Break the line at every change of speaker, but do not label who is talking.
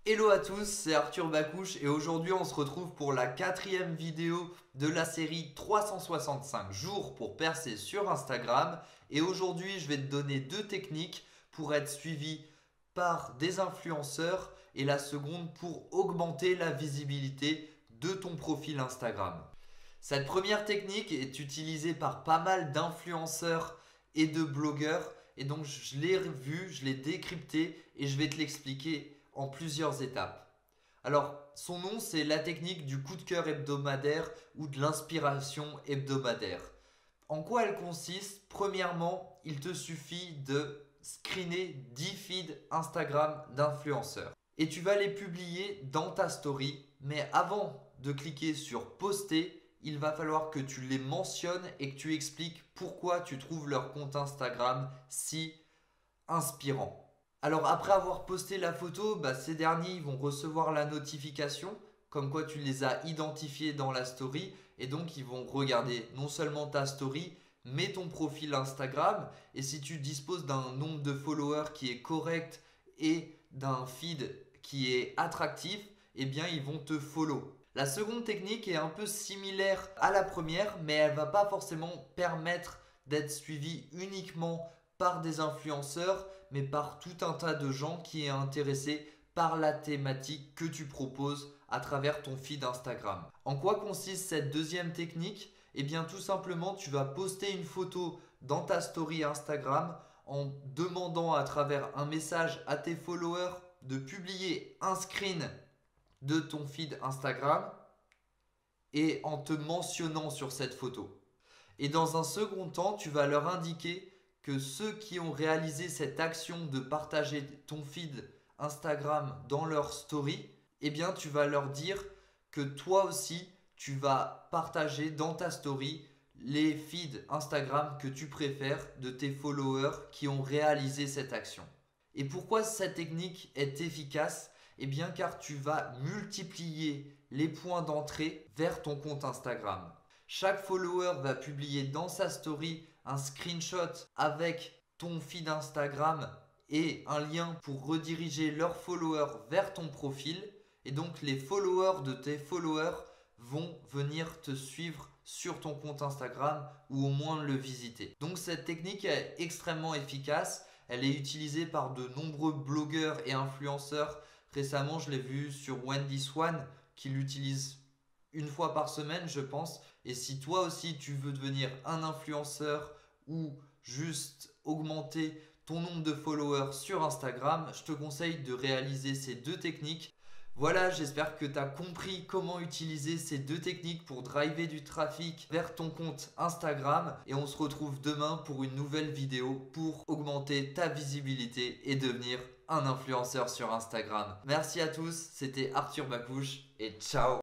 Hello à tous, c'est Arthur Bakouche et aujourd'hui on se retrouve pour la 4e vidéo de la série 365 jours pour percer sur Instagram. Et aujourd'hui je vais te donner deux techniques pour être suivi par des influenceurs et la seconde pour augmenter la visibilité de ton profil Instagram. Cette première technique est utilisée par pas mal d'influenceurs et de blogueurs et donc je l'ai vu, je l'ai décrypté et je vais te l'expliquer en plusieurs étapes. Alors, son nom, c'est la technique du coup de cœur hebdomadaire ou de l'inspiration hebdomadaire. En quoi elle consiste? Premièrement, il te suffit de screener 10 feeds Instagram d'influenceurs. Et tu vas les publier dans ta story. Mais avant de cliquer sur poster, il va falloir que tu les mentionnes et que tu expliques pourquoi tu trouves leur compte Instagram si inspirant. Alors après avoir posté la photo, ces derniers vont recevoir la notification comme quoi tu les as identifiés dans la story et donc ils vont regarder non seulement ta story mais ton profil Instagram, et si tu disposes d'un nombre de followers qui est correct et d'un feed qui est attractif, eh bien ils vont te follow. La seconde technique est un peu similaire à la première, mais elle ne va pas forcément permettre d'être suivi uniquement par des influenceurs, mais par tout un tas de gens qui est intéressé par la thématique que tu proposes à travers ton feed Instagram. En quoi consiste cette deuxième technique? Eh bien tout simplement, tu vas poster une photo dans ta story Instagram en demandant à travers un message à tes followers de publier un screen de ton feed Instagram et en te mentionnant sur cette photo. Et dans un second temps, tu vas leur indiquer que ceux qui ont réalisé cette action de partager ton feed Instagram dans leur story, eh bien tu vas leur dire que toi aussi tu vas partager dans ta story les feeds Instagram que tu préfères de tes followers qui ont réalisé cette action. Et pourquoi cette technique est efficace? Eh bien car tu vas multiplier les points d'entrée vers ton compte Instagram. Chaque follower va publier dans sa story un screenshot avec ton feed Instagram et un lien pour rediriger leurs followers vers ton profil. Et donc les followers de tes followers vont venir te suivre sur ton compte Instagram ou au moins le visiter. Donc cette technique est extrêmement efficace. Elle est utilisée par de nombreux blogueurs et influenceurs. Récemment, je l'ai vu sur Wendy Swan qui l'utilise une fois par semaine, je pense. Et si toi aussi tu veux devenir un influenceur ou juste augmenter ton nombre de followers sur Instagram, je te conseille de réaliser ces deux techniques. Voilà, j'espère que tu as compris comment utiliser ces deux techniques pour driver du trafic vers ton compte Instagram. Et on se retrouve demain pour une nouvelle vidéo pour augmenter ta visibilité et devenir un influenceur sur Instagram. Merci à tous, c'était Arthur Bakouche et ciao!